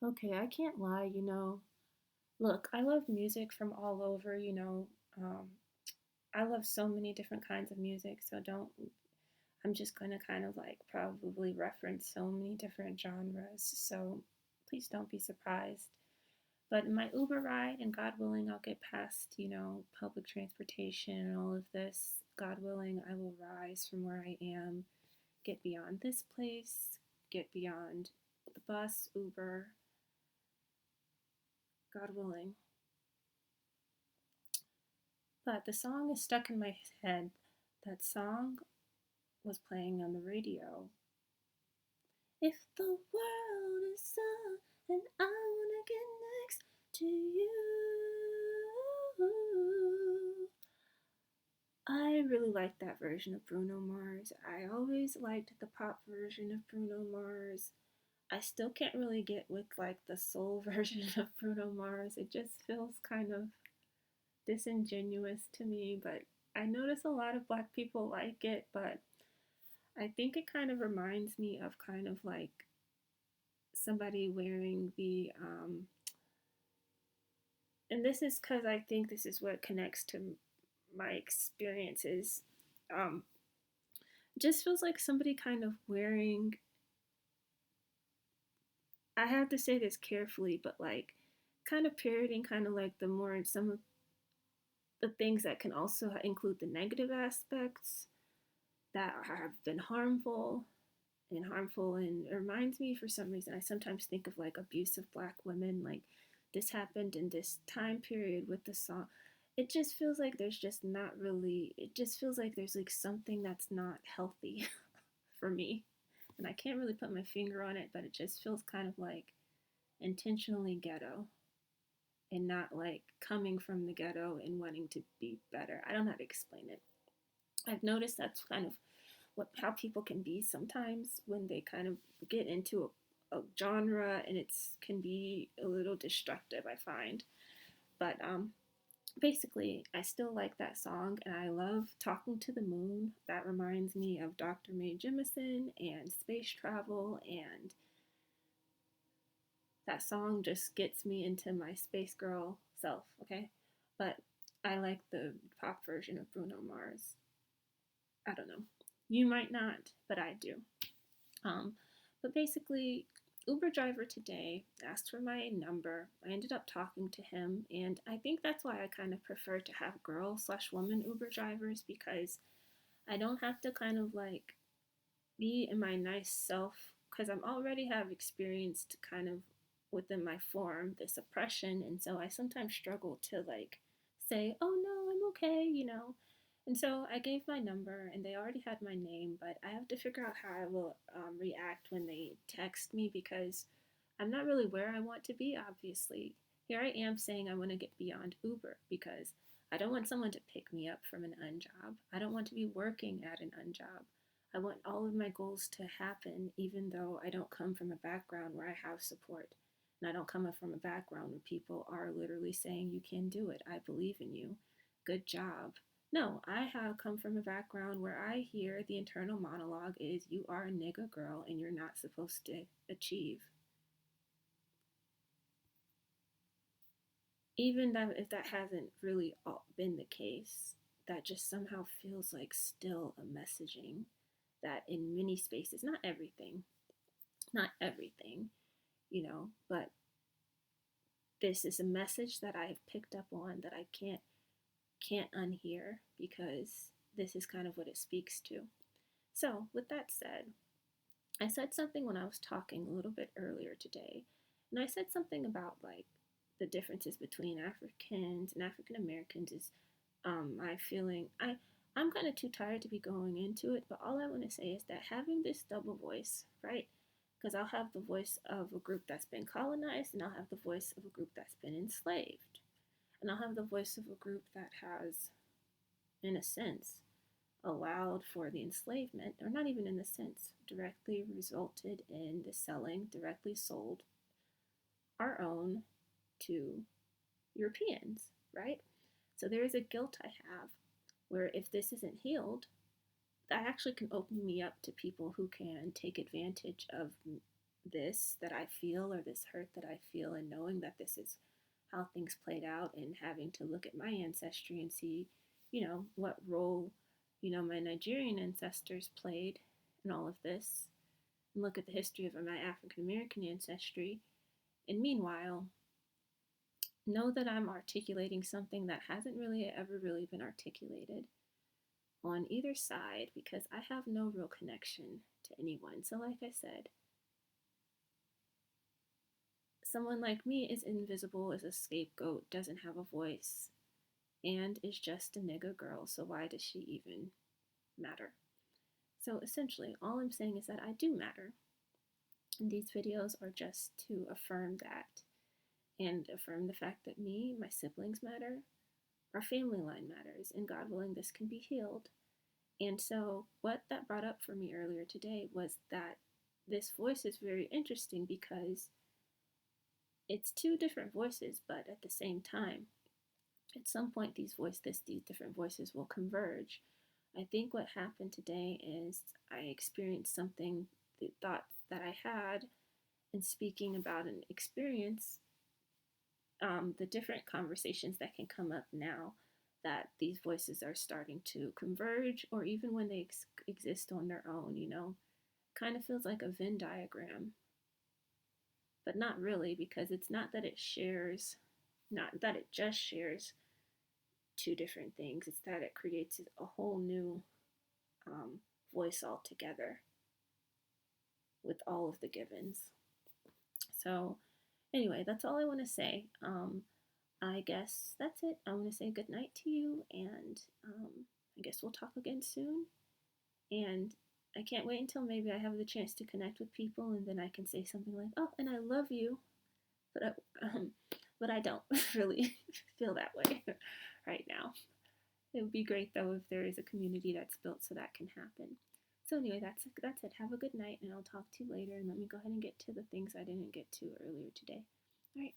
Okay, I can't lie, Look, I love music from all over, I love so many different kinds of music, so I'm just gonna kind of like probably reference so many different genres, so please don't be surprised. But in my Uber ride, and God willing, I'll get past, public transportation and all of this. God willing, I will rise from where I am, get beyond this place, get beyond the bus, Uber, God willing. But the song is stuck in my head. That song was playing on the radio. If the world is up and I wanna get next to you. I really like that version of Bruno Mars. I always liked the pop version of Bruno Mars. I still can't really get with like the soul version of Bruno Mars. It just feels kind of disingenuous to me, but I notice a lot of black people like it, but I think it kind of reminds me of kind of like somebody wearing and this is because I think this is what connects to my experiences. Um, just feels like somebody kind of wearing, I have to say this carefully, but like kind of parroting kind of like the more some of the things that can also include the negative aspects that have been harmful and it reminds me for some reason I sometimes think of like abusive black women like this happened in this time period with the song. It just feels like there's just not really, it just feels like there's like something that's not healthy for me, and I can't really put my finger on it, but it just feels kind of like intentionally ghetto and not like coming from the ghetto and wanting to be better. I don't know how to explain it. I've noticed that's kind of what how people can be sometimes when they kind of get into a genre, and it's can be a little destructive, I find. But basically, I still like that song, and I love Talking to the Moon. That reminds me of Dr. Mae Jemison and space travel, and that song just gets me into my space girl self, okay? But I like the pop version of Bruno Mars. I don't know. You might not, but I do. Um, but basically, Uber driver today asked for my number. I ended up talking to him, and I think that's why I kind of prefer to have girl/woman Uber drivers because I don't have to kind of like be in my nice self because I'm already have experienced kind of within my form this oppression, and so I sometimes struggle to like say, "Oh no, I'm okay." And so I gave my number, and they already had my name, but I have to figure out how I will react when they text me because I'm not really where I want to be, obviously. Here I am saying I want to get beyond Uber because I don't want someone to pick me up from an unjob. I don't want to be working at an unjob. I want all of my goals to happen even though I don't come from a background where I have support. And I don't come from a background where people are literally saying, "You can do it. I believe in you. Good job." No, I have come from a background where I hear the internal monologue is, "You are a nigga girl and you're not supposed to achieve." Even that if that hasn't really been the case, that just somehow feels like still a messaging that in many spaces, not everything, but this is a message that I've picked up on that I can't unhear because this is kind of what it speaks to. So, with that said, I said something when I was talking a little bit earlier today, and I said something about like the differences between Africans and African Americans is my feeling. I'm kind of too tired to be going into it, but all I want to say is that having this double voice, right? Because I'll have the voice of a group that's been colonized, and I'll have the voice of a group that's been enslaved, and I'll have the voice of a group that has, in a sense, allowed for the enslavement, or not even in a sense, directly resulted in the selling, directly sold our own to Europeans, right? So there is a guilt I have where if this isn't healed, that actually can open me up to people who can take advantage of this that I feel, or this hurt that I feel, and knowing that this is how things played out, and having to look at my ancestry and see, what role, my Nigerian ancestors played in all of this, and look at the history of my African American ancestry. And meanwhile, know that I'm articulating something that hasn't really ever really been articulated on either side, because I have no real connection to anyone. So, like I said, someone like me is invisible, is a scapegoat, doesn't have a voice, and is just a nigga girl. So, why does she even matter? So, essentially, all I'm saying is that I do matter. And these videos are just to affirm that, and affirm the fact that me, my siblings matter, our family line matters, and God willing, this can be healed. And so, what that brought up for me earlier today was that this voice is very interesting, because it's two different voices, but at the same time, at some point, these different voices will converge. I think what happened today is I experienced something, the thoughts that I had, and speaking about an experience, the different conversations that can come up now that these voices are starting to converge, or even when they exist on their own, kind of feels like a Venn diagram, but not really, because it's not that it shares, not that it just shares two different things, it's that it creates a whole new voice altogether with all of the givens. So, anyway, that's all I want to say. I guess that's it. I want to say good night to you, and I guess we'll talk again soon. And I can't wait until maybe I have the chance to connect with people, and then I can say something like, "Oh, and I love you," but but I don't really feel that way right now. It would be great though if there is a community that's built so that can happen. So anyway, that's it. Have a good night, and I'll talk to you later. And let me go ahead and get to the things I didn't get to earlier today. All right.